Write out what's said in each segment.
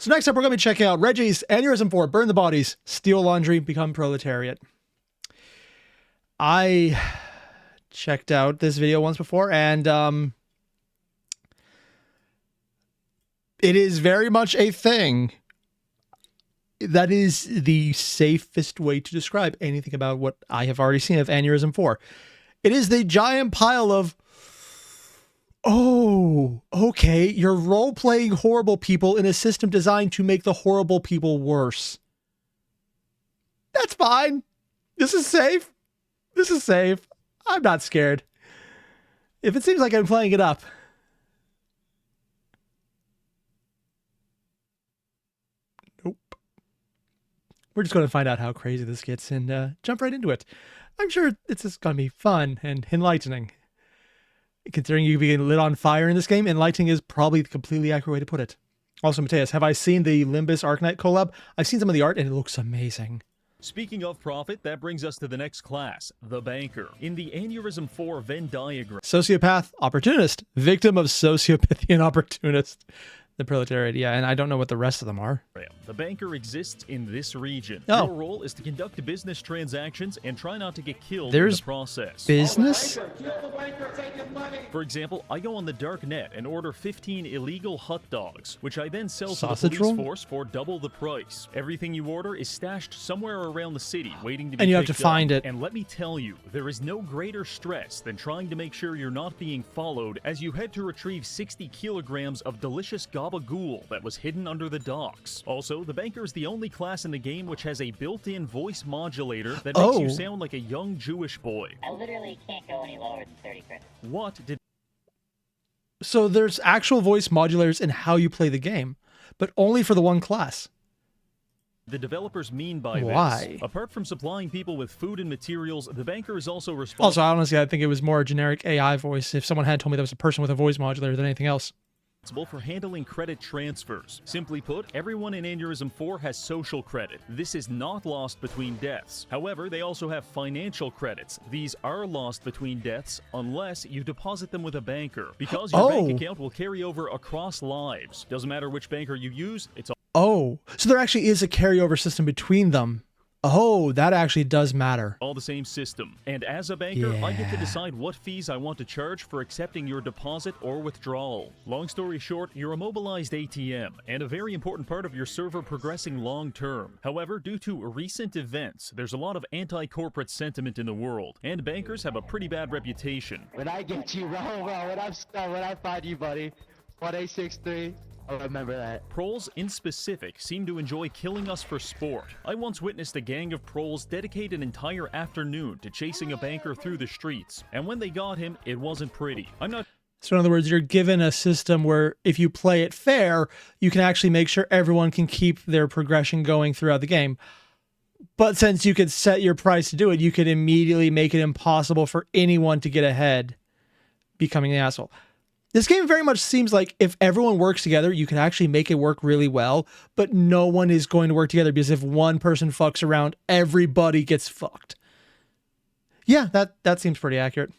So next up, we're going to be checking out Reggie's Aneurism IV, Burn the Bodies, Steal Laundry, Become Proletariat. I checked out this video once before, and it is very much a thing. That is the safest way to describe anything about what I have already seen of Aneurism IV. It is the giant pile of, oh, okay, you're role-playing horrible people in a system designed to make the horrible people worse. That's fine. This is safe. This is safe. I'm not scared. If it seems like I'm playing it up. Nope. We're just going to find out how crazy this gets and jump right into it. I'm sure it's just going to be fun and enlightening. Considering you being lit on fire in this game, enlightening is probably the completely accurate way to put it. Also, Mateus, have I seen the Limbus Arknight collab? I've seen some of the art and it looks amazing. Speaking of profit, that brings us to the next class, the banker. In the Aneurism IV Venn diagram, Sociopath, opportunist, victim of sociopathian opportunist. The Proletariat, yeah, and I don't know what the rest of them are. the banker exists in this region. Oh. Your role is to conduct business transactions and try not to get killed There's in the process. business? For example, I go on the dark net and order 15 illegal hot dogs, which I then sell to the Sausage police roll? force for double the price. Everything you order is stashed somewhere around the city, waiting to be And you have to picked up. find it. And let me tell you, there is no greater stress than trying to make sure you're not being followed as you head to retrieve 60 kilograms of delicious gabagool that was hidden under the docks. Also, the banker is the only class in the game which has a built-in voice modulator that makes you sound like a young Jewish boy. I literally can't go any lower than 30 credits. What did So there's actual voice modulators in how you play the game, but only for the one class. the developers mean by Why? this? Apart from supplying people with food and materials, the banker is also responsible. Also, honestly, I think it was more a generic AI voice if someone had told me that was a person with a voice modulator than anything else. For handling credit transfers. Simply put, everyone in Aneurism IV has social credit. This is not lost between deaths. However, they also have financial credits. These are lost between deaths unless you deposit them with a banker, because your bank account will carry over across lives. Doesn't matter which banker you use, it's Oh, so there actually is a carryover system between them. Oh, that actually does matter. all the same system. And as a banker, I get to decide what fees I want to charge for accepting your deposit or withdrawal. Long story short, you're a mobilized ATM, and a very important part of your server progressing long term. However, due to recent events, there's a lot of anti-corporate sentiment in the world, and bankers have a pretty bad reputation. When I get you, bro, when I find you, buddy, 1863. I remember that. Proles in specific seem to enjoy killing us for sport. I once witnessed a gang of proles dedicate an entire afternoon to chasing a banker through the streets, and when they got him, it wasn't pretty. I'm not So in other words, you're given a system where if you play it fair, you can actually make sure everyone can keep their progression going throughout the game. But since you could set your price to do it, you could immediately make it impossible for anyone to get ahead, becoming an asshole. This game very much seems like if everyone works together, you can actually make it work really well, but no one is going to work together because if one person fucks around, everybody gets fucked. Yeah, that seems pretty accurate.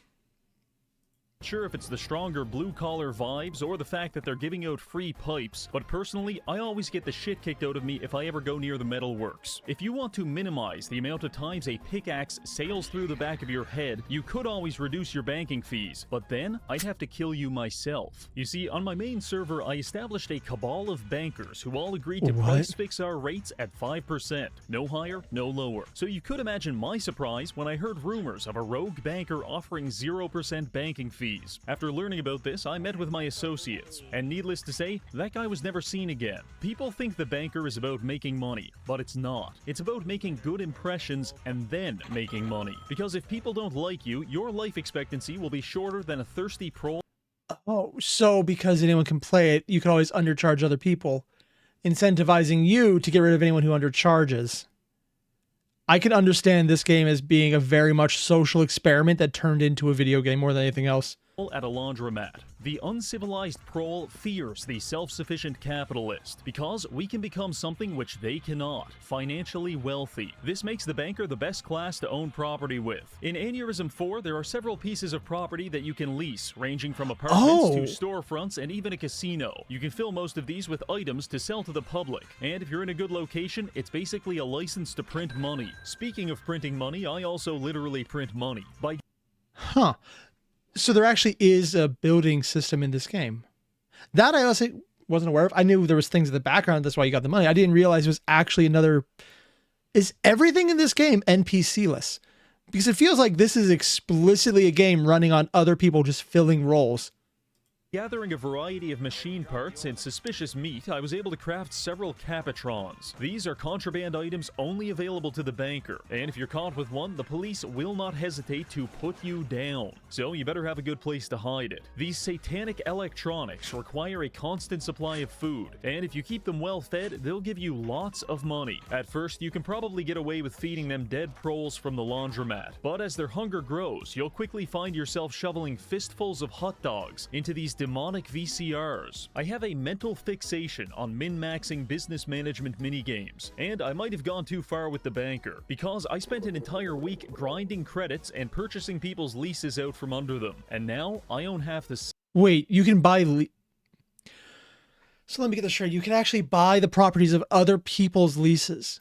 sure if it's the stronger blue-collar vibes or the fact that they're giving out free pipes, but personally, I always get the shit kicked out of me if I ever go near the metalworks. If you want to minimize the amount of times a pickaxe sails through the back of your head, you could always reduce your banking fees, but then I'd have to kill you myself. You see, on my main server, I established a cabal of bankers who all agreed to price fix our rates at 5%. No higher, no lower. So you could imagine my surprise when I heard rumors of a rogue banker offering 0% banking fees. After learning about this, I met with my associates, and needless to say, that guy was never seen again. People think the banker is about making money, but it's not. It's about making good impressions and then making money. Because if people don't like you, your life expectancy will be shorter than a thirsty prole. Oh, so because anyone can play it, you can always undercharge other people, incentivizing you to get rid of anyone who undercharges. I can understand this game as being a very much social experiment that turned into a video game more than anything else. at a laundromat. The uncivilized prole fears the self-sufficient capitalist because we can become something which they cannot, financially wealthy. This makes the banker the best class to own property with. In Aneurism IV, there are several pieces of property that you can lease, ranging from apartments to storefronts and even a casino. You can fill most of these with items to sell to the public, and if you're in a good location, it's basically a license to print money. Speaking of printing money, I also literally print money. Huh. So there actually is a building system in this game. That I also wasn't aware of. I knew there was things in the background, that's why you got the money. I didn't realize it was actually another... Is everything in this game NPC-less? Because it feels like this is explicitly a game running on other people just filling roles. Gathering a variety of machine parts and suspicious meat, I was able to craft several Capatrons. These are contraband items only available to the banker, and if you're caught with one, the police will not hesitate to put you down. So you better have a good place to hide it. These satanic electronics require a constant supply of food, and if you keep them well fed, they'll give you lots of money. At first, you can probably get away with feeding them dead proles from the laundromat, but as their hunger grows, you'll quickly find yourself shoveling fistfuls of hot dogs into these demonic VCRs. I have a mental fixation on min-maxing business management minigames, and I might have gone too far with the banker, because I spent an entire week grinding credits and purchasing people's leases out from under them, and now I own half the... Wait, you can buy... So let me get this straight. You can actually buy the properties of other people's leases.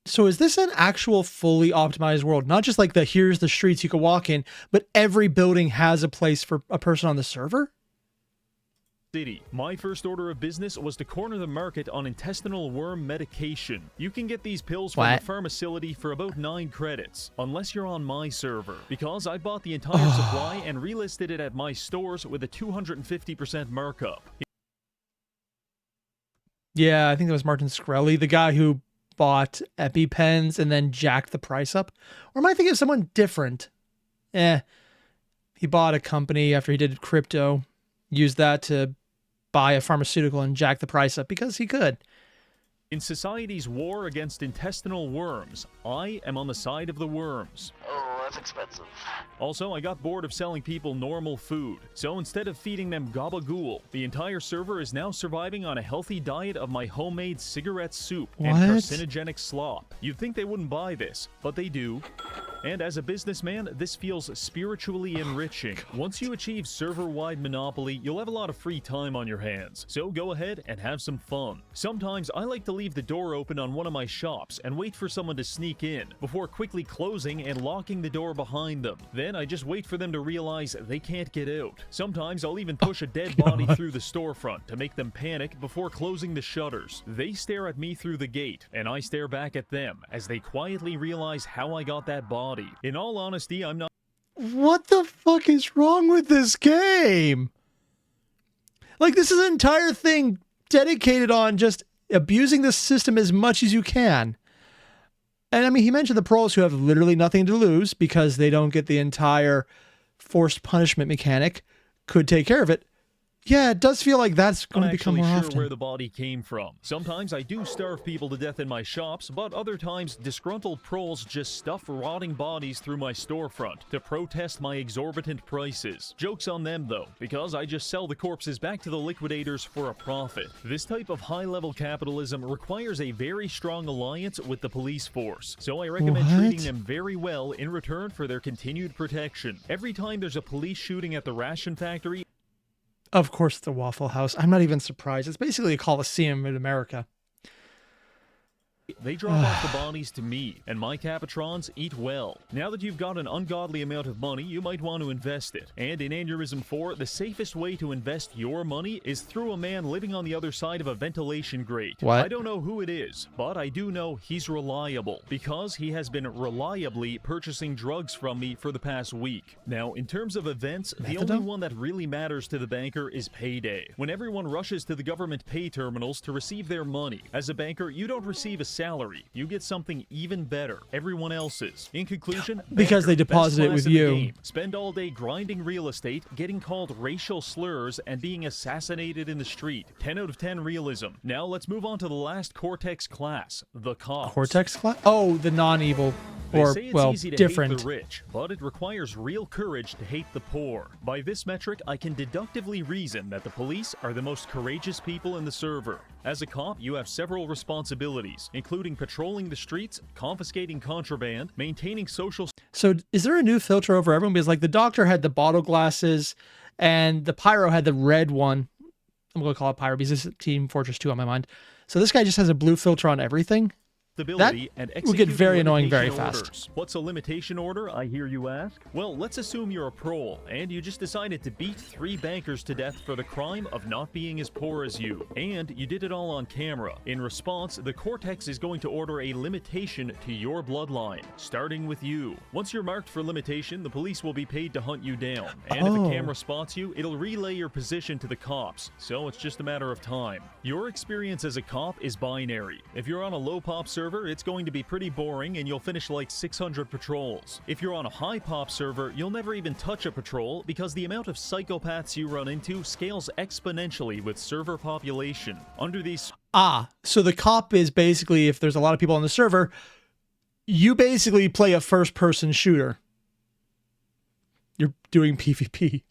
So is this an actual fully optimized world? Not just like here's the streets you can walk in, but every building has a place for a person on the server? City. My first order of business was to corner the market on intestinal worm medication. You can get these pills from the pharmacility for about 9 credits, unless you're on my server, because I bought the entire supply and relisted it at my stores with a 250% markup. Yeah, I think that was Martin Shkreli, the guy who bought EpiPens and then jacked the price up. Or am I thinking of someone different? He bought a company after he did crypto, used that to buy a pharmaceutical and jack the price up because he could. In society's war against intestinal worms, I am on the side of the worms. Oh, that's expensive. Also, I got bored of selling people normal food, so instead of feeding them gabagool, the entire server is now surviving on a healthy diet of my homemade cigarette soup and carcinogenic slop. You'd think they wouldn't buy this, but they do. And as a businessman, this feels spiritually enriching. Once you achieve server-wide monopoly, you'll have a lot of free time on your hands, so go ahead and have some fun. Sometimes I like to leave the door open on one of my shops and wait for someone to sneak in, before quickly closing and locking the door behind them. Then I just wait for them to realize they can't get out. Sometimes I'll even push a dead body through the storefront to make them panic before closing the shutters. They stare at me through the gate, and I stare back at them as they quietly realize how I got that body. In all honesty, I'm not... What the fuck is wrong with this game? Like, this is an entire thing dedicated on just abusing the system as much as you can. And I mean, he mentioned the pros who have literally nothing to lose because they don't get the entire forced punishment mechanic could take care of it. Yeah, it does feel like that's going to become more often. I'm not sure where the body came from. Sometimes I do starve people to death in my shops, but other times disgruntled proles just stuff rotting bodies through my storefront to protest my exorbitant prices. Joke's on them though, because I just sell the corpses back to the liquidators for a profit. This type of high-level capitalism requires a very strong alliance with the police force, so I recommend treating them very well in return for their continued protection. Every time there's a police shooting at the ration factory, of course, the Waffle House. I'm not even surprised. It's basically a Coliseum in America. they drop off the bodies to me, and my Capatrons eat well. Now that you've got an ungodly amount of money, you might want to invest it. And in Aneurism IV, the safest way to invest your money is through a man living on the other side of a ventilation grate. What? I don't know who it is, but I do know he's reliable, because he has been reliably purchasing drugs from me for the past week. Now, in terms of events, the only one that really matters to the banker is payday, when everyone rushes to the government pay terminals to receive their money. As a banker, you don't receive a salary. You get something even better, everyone else's. In conclusion, because they deposit it with you. Game. Spend all day grinding real estate, getting called racial slurs, and being assassinated in the street. 10 out of 10 realism. Now let's move on to the last Cortex class, the Cops. Cortex class? Oh, the non-evil They Or, say it's well, easy to different. hate the rich, but it requires real courage to hate the poor. By this metric, I can deductively reason that the police are the most courageous people in the server. As a cop, you have several responsibilities, including patrolling the streets, confiscating contraband, maintaining social... So is there a new filter over everyone? Because like the doctor had the bottle glasses and the pyro had the red one. I'm going to call it pyro because this is Team Fortress 2 on my mind. So this guy just has a blue filter on everything? That and would get very annoying very fast. Orders. What's a limitation order, I hear you ask? Well, let's assume you're a prole, and you just decided to beat 3 bankers to death for the crime of not being as poor as you. And you did it all on camera. In response, the Cortex is going to order a limitation to your bloodline, starting with you. Once you're marked for limitation, the police will be paid to hunt you down. And if a camera spots you, it'll relay your position to the cops, so it's just a matter of time. Your experience as a cop is binary. If you're on a low pop server, it's going to be pretty boring and you'll finish like 600 patrols. If you're on a high pop server, you'll never even touch a patrol because the amount of psychopaths you run into scales exponentially with server population. Under these... So the cop is basically, if there's a lot of people on the server, you basically play a first-person shooter. You're doing PvP.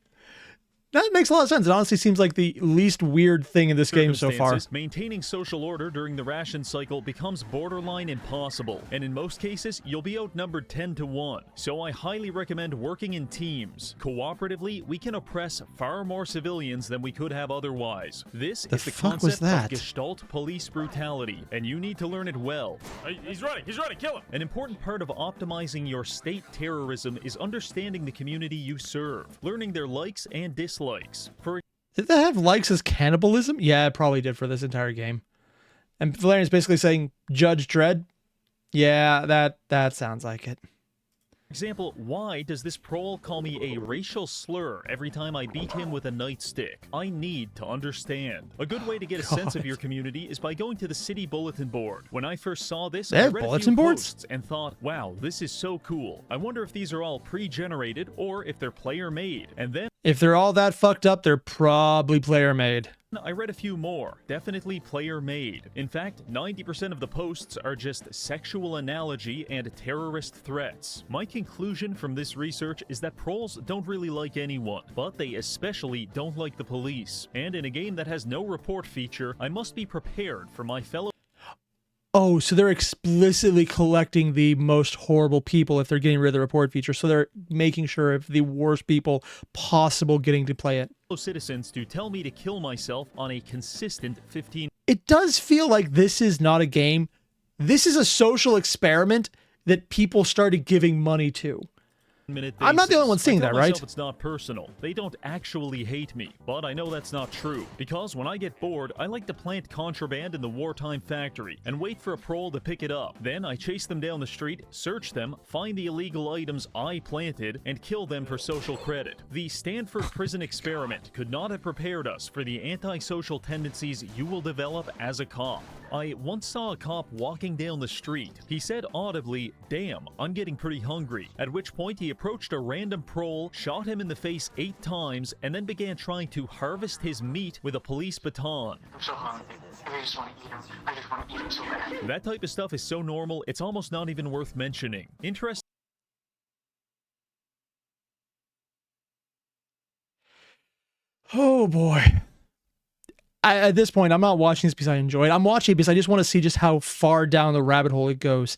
That makes a lot of sense. It honestly seems like the least weird thing in this game so far. Maintaining social order during the ration cycle becomes borderline impossible, and in most cases, you'll be outnumbered 10-1. So I highly recommend working in teams. Cooperatively, we can oppress far more civilians than we could have otherwise. This is the concept of Gestalt police brutality, and you need to learn it well. He's running, kill him! An important part of optimizing your state terrorism is understanding the community you serve, learning their likes and dislikes. Did that have likes as cannibalism? Yeah, it probably did for this entire game. And Valerian's basically saying, Judge Dredd? Yeah, that sounds like it. Example, why does this prole call me a racial slur every time I beat him with a nightstick? I need to understand. A good way to get a sense of your community is by going to the city bulletin board. When I first saw this, I read a few posts and thought, wow, this is so cool. I wonder if these are all pre-generated or if they're player-made. And then... if they're all that fucked up, they're probably player-made. I read a few more, definitely player-made. In fact, 90% of the posts are just sexual analogy and terrorist threats. My conclusion from this research is that proles don't really like anyone, but they especially don't like the police. And in a game that has no report feature, I must be prepared for my fellow... Oh, so they're explicitly collecting the most horrible people if they're getting rid of the report feature. So they're making sure of the worst people possible getting to play it. Citizens to tell me to kill myself on a consistent 15... It does feel like this is not a game. This is a social experiment that people started giving money to. I'm not the only one seeing that, right? It's not personal. They don't actually hate me, but I know that's not true. Because when I get bored, I like to plant contraband in the wartime factory and wait for a prole to pick it up. Then I chase them down the street, search them, find the illegal items I planted, and kill them for social credit. The Stanford prison experiment could not have prepared us for the antisocial tendencies you will develop as a cop. I once saw a cop walking down the street. He said audibly, "Damn, I'm getting pretty hungry," at which point he approached a random prole, shot him in the face 8 times, and then began trying to harvest his meat with a police baton. I'm so hungry. I just want to eat him. I just want to eat him so bad. That type of stuff is so normal, it's almost not even worth mentioning. Interesting. Oh boy. At this point, I'm not watching this because I enjoy it. I'm watching it because I just want to see just how far down the rabbit hole it goes.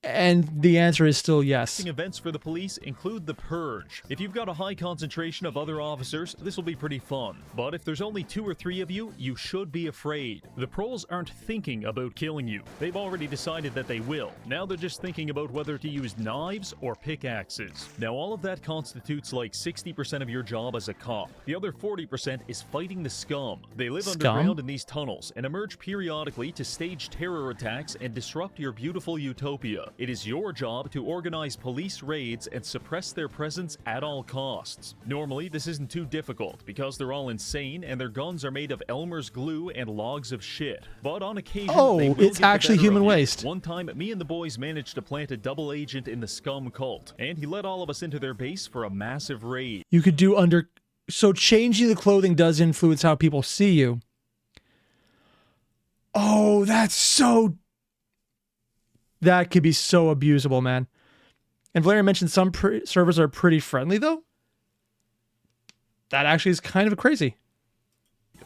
And the answer is still yes. Events for the police include the Purge. If you've got a high concentration of other officers, this will be pretty fun. But if there's only 2 or 3 of you, you should be afraid. The proles aren't thinking about killing you. They've already decided that they will. Now they're just thinking about whether to use knives or pickaxes. Now all of that constitutes like 60% of your job as a cop. The other 40% is fighting the scum. They live underground in these tunnels and emerge periodically to stage terror attacks and disrupt your beautiful utopia. It is your job to organize police raids and suppress their presence at all costs. Normally, this isn't too difficult because they're all insane and their guns are made of Elmer's glue and logs of shit. But on occasion, they will it's actually human waste. One time, me and the boys managed to plant a double agent in the scum cult, and he led all of us into their base for a massive raid. You could do so changing the clothing does influence how people see you. Oh, that's so... That could be so abusable, man. And Valerian mentioned some servers are pretty friendly, though. That actually is kind of crazy.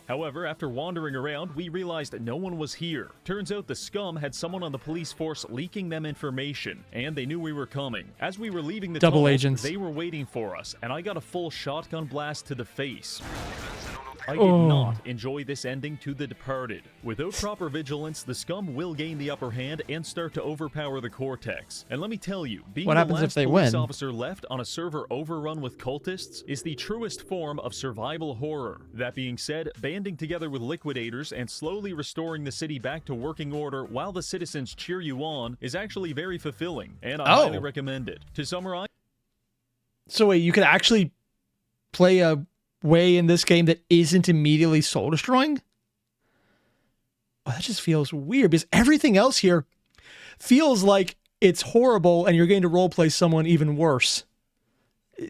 However, after wandering around, we realized that no one was here. Turns out the scum had someone on the police force leaking them information, and they knew we were coming. As we were leaving the Double tunnel, agents. they were waiting for us, and I got a full shotgun blast to the face. I did not enjoy this ending to The Departed. Without proper vigilance, the scum will gain the upper hand and start to overpower the Cortex. And let me tell you, being What the happens if last they police win? officer left on a server overrun with cultists is the truest form of survival horror. That being said, banding together with liquidators and slowly restoring the city back to working order while the citizens cheer you on is actually very fulfilling, and I highly recommend it. To summarize... So wait, you could actually play a way in this game that isn't immediately soul destroying? Oh, that just feels weird because everything else here feels like it's horrible and you're going to roleplay someone even worse.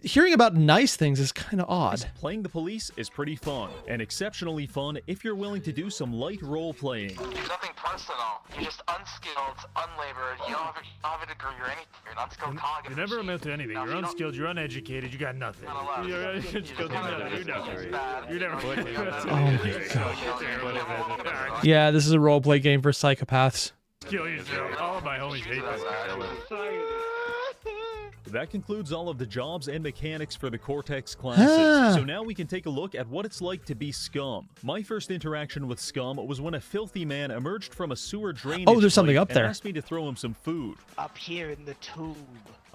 Hearing about nice things is kind of odd. Playing the police is pretty fun, and exceptionally fun if you're willing to do some light role-playing. There's nothing personal. You're just unskilled, unlabored, you don't have a degree or anything. You're an unskilled cog. You never amount to anything. You're unskilled, you're uneducated, you got nothing. You're unskilled, you're nothing. You never. Oh my god. Yeah, this is a roleplay game for psychopaths. Kill yourself. All of my homies hate this. That concludes all of the jobs and mechanics for the Cortex classes. So now we can take a look at what it's like to be scum. My first interaction with scum was when a filthy man emerged from a sewer drainage there's something pipe up there. and asked me to throw him some food. Up here in the tube.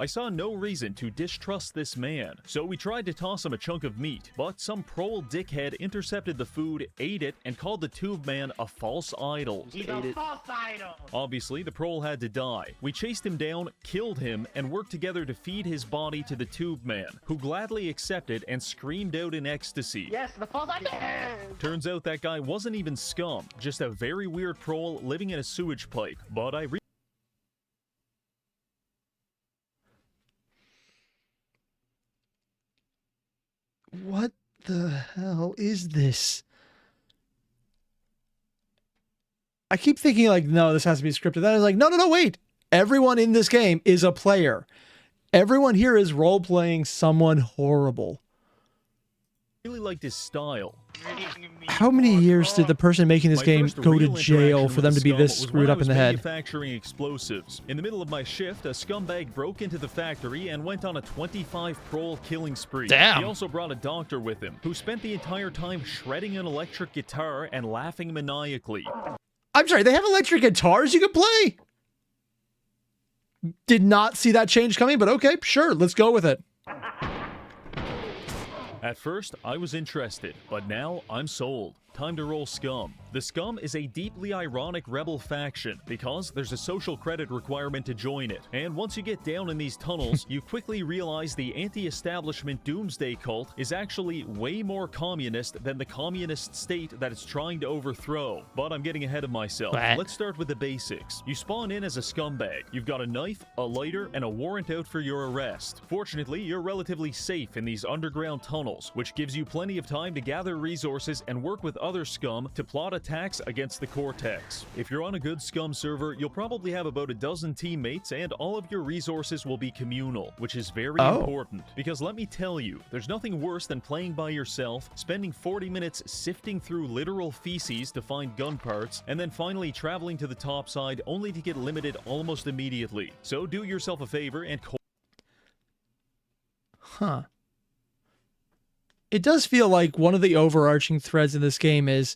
I saw no reason to distrust this man, so we tried to toss him a chunk of meat, but some prole dickhead intercepted the food, ate it, and called the tube man a false idol. He's a false idol. Obviously, the prole had to die. We chased him down, killed him, and worked together to feed his body to the tube man, who gladly accepted and screamed out in ecstasy. Yes, the false idol. Turns out that guy wasn't even scum, just a very weird prole living in a sewage pipe. But What the hell is this? I keep thinking like, no, this has to be scripted. That is like, no, wait. Everyone in this game is a player. Everyone here is role-playing someone horrible. really liked his style. How many years did the person making this My game first go to real jail interaction for them with to be scum this was screwed when I up in was the head? manufacturing explosives. In the middle of my shift, a scumbag broke into the factory and went on a 25 prole killing spree. Damn. He also brought a doctor with him, who spent the entire time shredding an electric guitar and laughing maniacally. I'm sorry, they have electric guitars you can play? Did not see that change coming, but okay, sure, let's go with it. At first, I was interested, but now I'm sold. Time to roll Scum. The Scum is a deeply ironic rebel faction because there's a social credit requirement to join it. And once you get down in these tunnels, you quickly realize the anti-establishment doomsday cult is actually way more communist than the communist state that it's trying to overthrow. But I'm getting ahead of myself. Let's start with the basics. You spawn in as a scumbag. You've got a knife, a lighter, and a warrant out for your arrest. Fortunately, you're relatively safe in these underground tunnels, which gives you plenty of time to gather resources and work with other scum to plot attacks against the Cortex. If you're on a good scum server, you'll probably have about a dozen teammates and all of your resources will be communal, which is very important. Because let me tell you, there's nothing worse than playing by yourself, spending 40 minutes sifting through literal feces to find gun parts, and then finally traveling to the top side only to get limited almost immediately. So do yourself a favor and It does feel like one of the overarching threads in this game is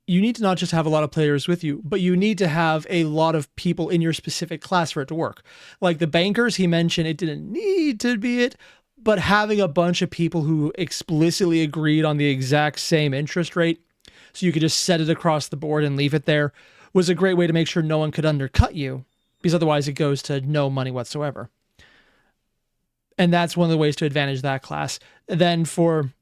you need to not just have a lot of players with you, but you need to have a lot of people in your specific class for it to work. Like the bankers, he mentioned it didn't need to be it, but having a bunch of people who explicitly agreed on the exact same interest rate, so you could just set it across the board and leave it there, was a great way to make sure no one could undercut you, because otherwise it goes to no money whatsoever. And that's one of the ways to advantage that class. Then for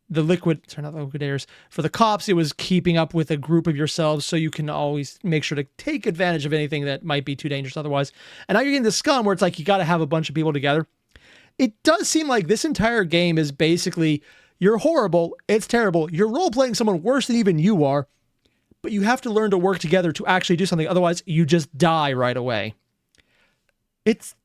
the liquidators, for the cops, it was keeping up with a group of yourselves so you can always make sure to take advantage of anything that might be too dangerous otherwise. And now you're getting the scum where it's like you got to have a bunch of people together. It does seem like this entire game is basically, you're horrible, it's terrible, you're role-playing someone worse than even you are, but you have to learn to work together to actually do something, otherwise you just die right away. It's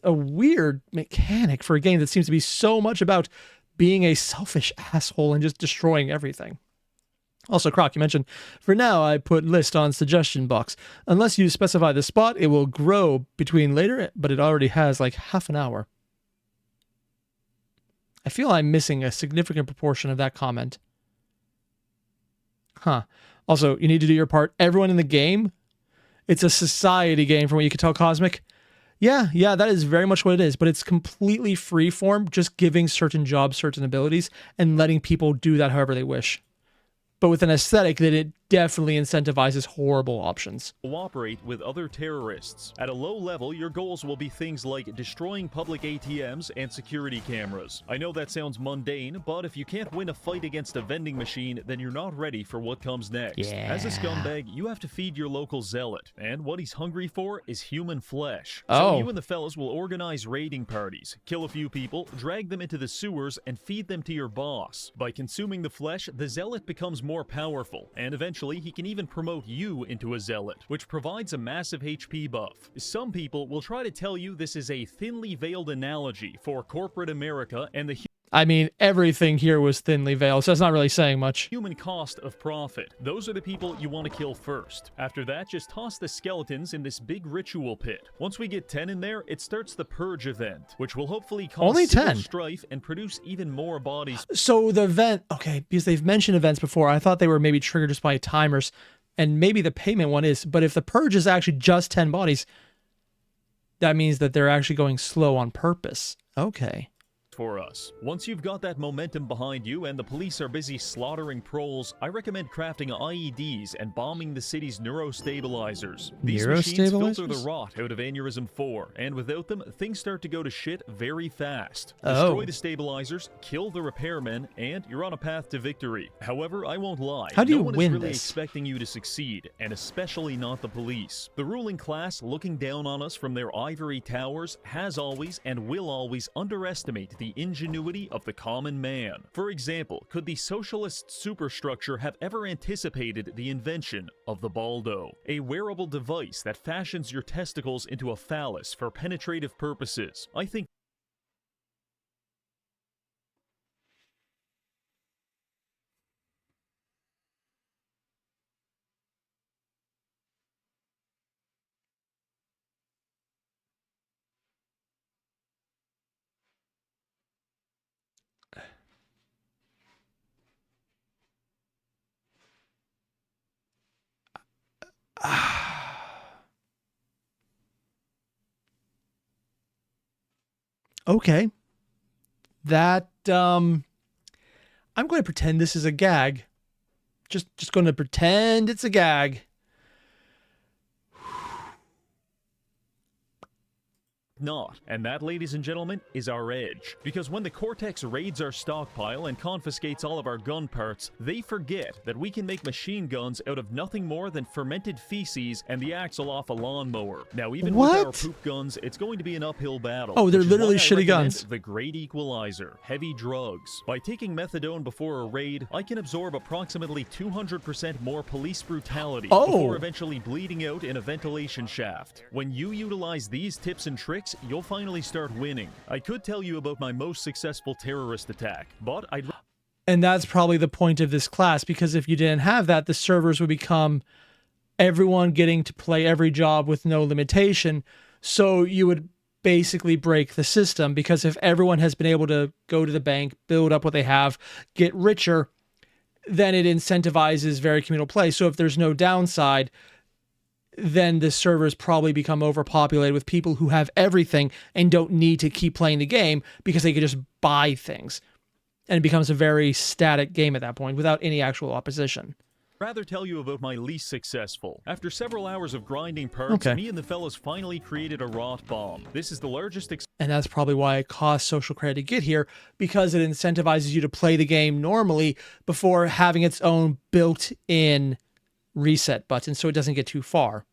a weird mechanic for a game that seems to be so much about being a selfish asshole and just destroying everything. Also, Croc, you mentioned, for now, I put list on suggestion box. Unless you specify the spot, it will grow between later, but it already has like half an hour. I feel I'm missing a significant proportion of that comment. Huh. Also, you need to do your part. Everyone in the game, it's a society game from what you can tell, Cosmic. Yeah, that is very much what it is, but it's completely freeform, just giving certain jobs certain abilities and letting people do that however they wish. But with an aesthetic that it definitely incentivizes horrible options. Cooperate with other terrorists. At a low level, your goals will be things like destroying public ATMs and security cameras. I know that sounds mundane, but if you can't win a fight against a vending machine, then you're not ready for what comes next. Yeah. As a scumbag, you have to feed your local zealot, and what he's hungry for is human flesh. Oh. So you and the fellas will organize raiding parties, kill a few people, drag them into the sewers, and feed them to your boss. By consuming the flesh, the zealot becomes more powerful, and eventually he can even promote you into a zealot, which provides a massive HP buff. Some people will try to tell you this is a thinly veiled analogy for corporate America and the I mean, everything here was thinly veiled, so that's not really saying much. human cost of profit. Those are the people you want to kill first. After that, just toss the skeletons in this big ritual pit. Once we get 10 in there, it starts the purge event, which will hopefully cause Only civil 10? strife and produce even more bodies. So the event, okay, because they've mentioned events before, I thought they were maybe triggered just by timers, and maybe the payment one is, but if the purge is actually just 10 bodies, that means that they're actually going slow on purpose. Okay. For us. Once you've got that momentum behind you and the police are busy slaughtering proles, I recommend crafting IEDs and bombing the city's neurostabilizers. These machines filter the rot out of Aneurism IV, and without them, things start to go to shit very fast. Destroy the stabilizers, kill the repairmen, and you're on a path to victory. However, I won't lie. How do you no one win is really this? expecting you to succeed, and especially not the police. The ruling class, looking down on us from their ivory towers, has always and will always underestimate the ingenuity of the common man. For example, could the socialist superstructure have ever anticipated the invention of the baldo, a wearable device that fashions your testicles into a phallus for penetrative purposes? I think Okay. That, I'm going to pretend this is a gag. Just going to pretend it's a gag. not. And that, ladies and gentlemen, is our edge. Because when the Cortex raids our stockpile and confiscates all of our gun parts, they forget that we can make machine guns out of nothing more than fermented feces and the axle off a lawnmower. Now, even with our poop guns, it's going to be an uphill battle. Oh, they're which is literally why I shitty recommend guns. The great equalizer, heavy drugs. By taking methadone before a raid, I can absorb approximately 200% more police brutality before eventually bleeding out in a ventilation shaft. When you utilize these tips and tricks, you'll finally start winning. I could tell you about my most successful terrorist attack, but I'd... And that's probably the point of this class, because if you didn't have that, the servers would become everyone getting to play every job with no limitation. So you would basically break the system, because if everyone has been able to go to the bank, build up what they have, get richer, then it incentivizes very communal play. So if there's no downside, then the servers probably become overpopulated with people who have everything and don't need to keep playing the game because they could just buy things. And it becomes a very static game at that point without any actual opposition. rather tell you about my least successful. After several hours of grinding parts, me and the fellas finally created a rot bomb. This is the largest and that's probably why it costs social credit to get here, because it incentivizes you to play the game normally before having its own built-in reset button so it doesn't get too far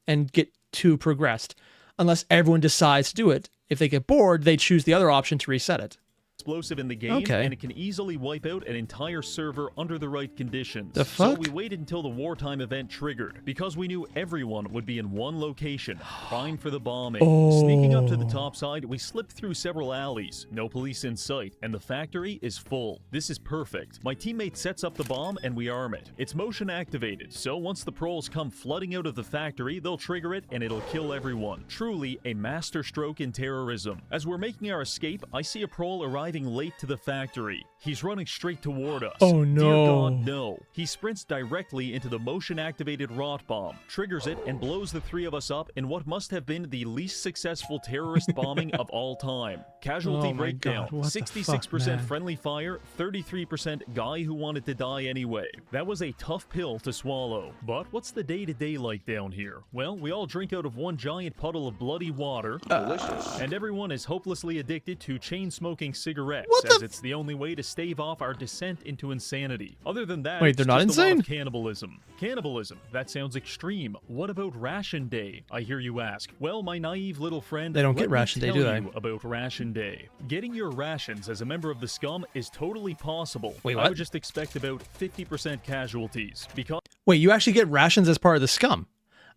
and get too progressed. Unless everyone decides to do it. If they get bored, they choose the other option to reset it. explosive in the game, Okay. and it can easily wipe out an entire server under the right conditions. The fuck? So we waited until the wartime event triggered, because we knew everyone would be in one location, primed for the bombing. Sneaking up to the top side, we slipped through several alleys, no police in sight, and the factory is full. This is perfect. My teammate sets up the bomb and we arm it. It's motion activated, so once the proles come flooding out of the factory, they'll trigger it and it'll kill everyone. Truly a masterstroke in terrorism. As we're making our escape, I see a prole arriving late to the factory. He's running straight toward us. Oh, no. Dear God, no. He sprints directly into the motion-activated rot bomb, triggers it, and blows the three of us up in what must have been the least successful terrorist bombing of all time. Casualty Oh my breakdown, God, what the 66% fuck, man? friendly fire, 33% guy who wanted to die anyway. That was a tough pill to swallow. But what's the day-to-day like down here? Well, we all drink out of one giant puddle of bloody water. Delicious. And everyone is hopelessly addicted to chain-smoking cigarettes, What as the it's the only way to stave off our descent into insanity. Other than that, Wait, it's they're not just a lot insane? of cannibalism. Cannibalism? That sounds extreme. What about ration day, I hear you ask? Well, my naive little friend, They don't let get me ration day, tell do they? you about ration day. Getting your rations as a member of the scum is totally possible. Wait, I what? would just expect about 50% casualties, because Wait, you actually get rations as part of the scum?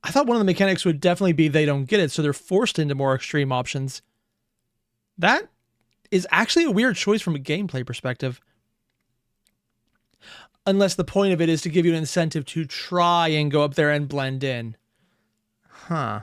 I thought one of the mechanics would definitely be they don't get it, so they're forced into more extreme options. That is actually a weird choice from a gameplay perspective. Unless the point of it is to give you an incentive to try and go up there and blend in. Huh.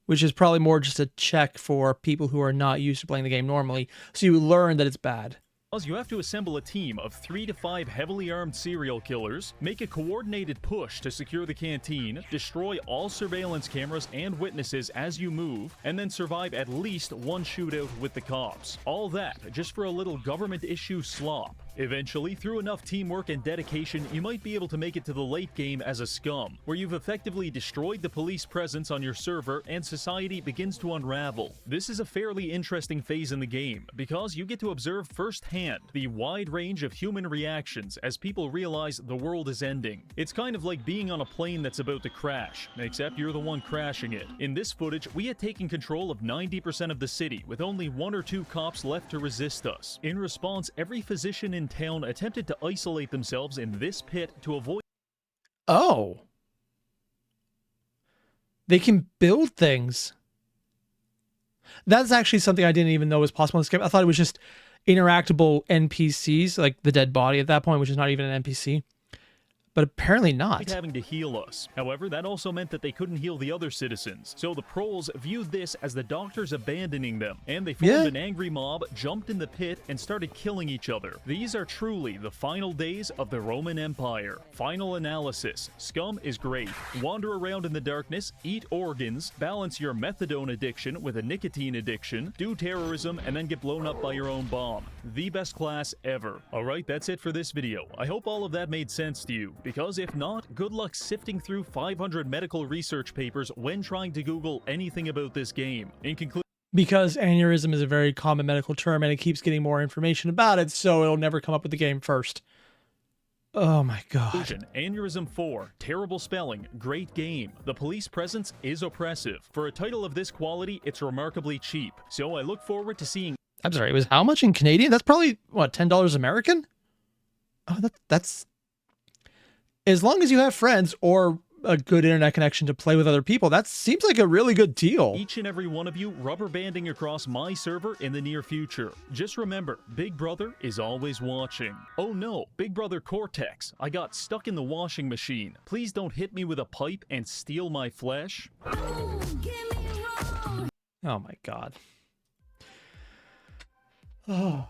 Which is probably more just a check for people who are not used to playing the game normally, so you learn that it's bad. you have to assemble a team of 3 to 5 heavily armed serial killers, make a coordinated push to secure the canteen, destroy all surveillance cameras and witnesses as you move, and then survive at least one shootout with the cops. All that just for a little government issue slop. Eventually, through enough teamwork and dedication, you might be able to make it to the late game as a scum, where you've effectively destroyed the police presence on your server and society begins to unravel. This is a fairly interesting phase in the game, because you get to observe firsthand the wide range of human reactions as people realize the world is ending. It's kind of like being on a plane that's about to crash, except you're the one crashing it. In this footage, we had taken control of 90% of the city, with only 1 or 2 cops left to resist us. In response, every physician in town attempted to isolate themselves in this pit to avoid. Oh. They can build things. That's actually something I didn't even know was possible in this game. I thought it was just interactable NPCs, like the dead body at that point, which is not even an NPC. But apparently not. Having to heal us. However, that also meant that they couldn't heal the other citizens. So the proles viewed this as the doctors abandoning them, and they formed an angry mob, jumped in the pit, and started killing each other. These are truly the final days of the Roman Empire. Final analysis. Scum is great. Wander around in the darkness, eat organs, balance your methadone addiction with a nicotine addiction, do terrorism, and then get blown up by your own bomb. The best class ever. Alright, that's it for this video. I hope all of that made sense to you, because if not, good luck sifting through 500 medical research papers when trying to Google anything about this game. In conclusion, because aneurysm is a very common medical term and it keeps getting more information about it, so it'll never come up with the game first. Oh my god. Aneurism IV, terrible spelling, great game. The police presence is oppressive. For a title of this quality, it's remarkably cheap. So I look forward to seeing. I'm sorry, it was how much in Canadian? That's probably, what, $10 American? Oh, that's... As long as you have friends or a good internet connection to play with other people, that seems like a really good deal. Each and every one of you rubber banding across my server in the near future. Just remember, Big Brother is always watching. Oh no, Big Brother Cortex, I got stuck in the washing machine. Please don't hit me with a pipe and steal my flesh. Oh my god. Oh.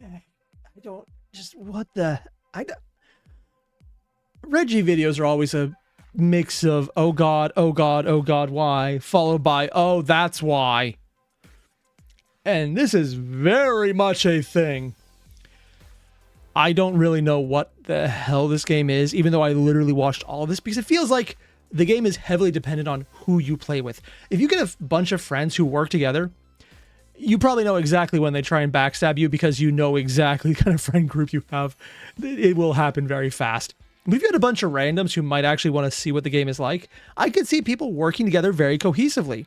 I don't, just, what the, Reggie videos are always a mix of, oh god, oh god, oh god, why, followed by, oh, that's why. And this is very much a thing. I don't really know what the hell this game is, even though I literally watched all of this, because it feels like the game is heavily dependent on who you play with. If you get a bunch of friends who work together, you probably know exactly when they try and backstab you, because you know exactly the kind of friend group you have. It will happen very fast. We've got a bunch of randoms who might actually want to see what the game is like. I could see people working together very cohesively.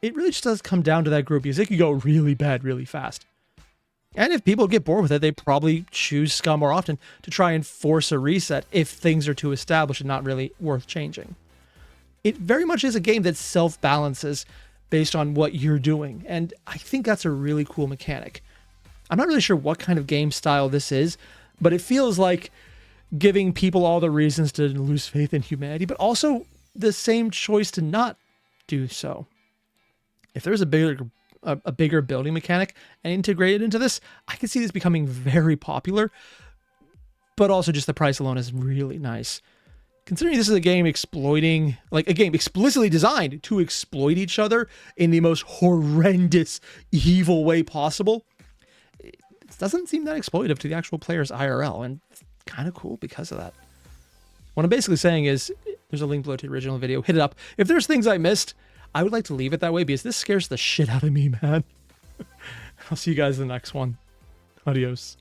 It really just does come down to that group, because it could go really bad really fast. And if people get bored with it, they probably choose Scum more often to try and force a reset if things are too established and not really worth changing. It very much is a game that self-balances based on what you're doing, and I think that's a really cool mechanic. I'm not really sure what kind of game style this is, but it feels like giving people all the reasons to lose faith in humanity, but also the same choice to not do so. If there's a bigger building mechanic and integrated into this, I can see this becoming very popular, but also just the price alone is really nice. Considering this is a game exploiting, like a game explicitly designed to exploit each other in the most horrendous, evil way possible, it doesn't seem that exploitive to the actual players IRL, and it's kind of cool because of that. What I'm basically saying is, there's a link below to the original video, hit it up. If there's things I missed, I would like to leave it that way because this scares the shit out of me, man. I'll see you guys in the next one. Adios.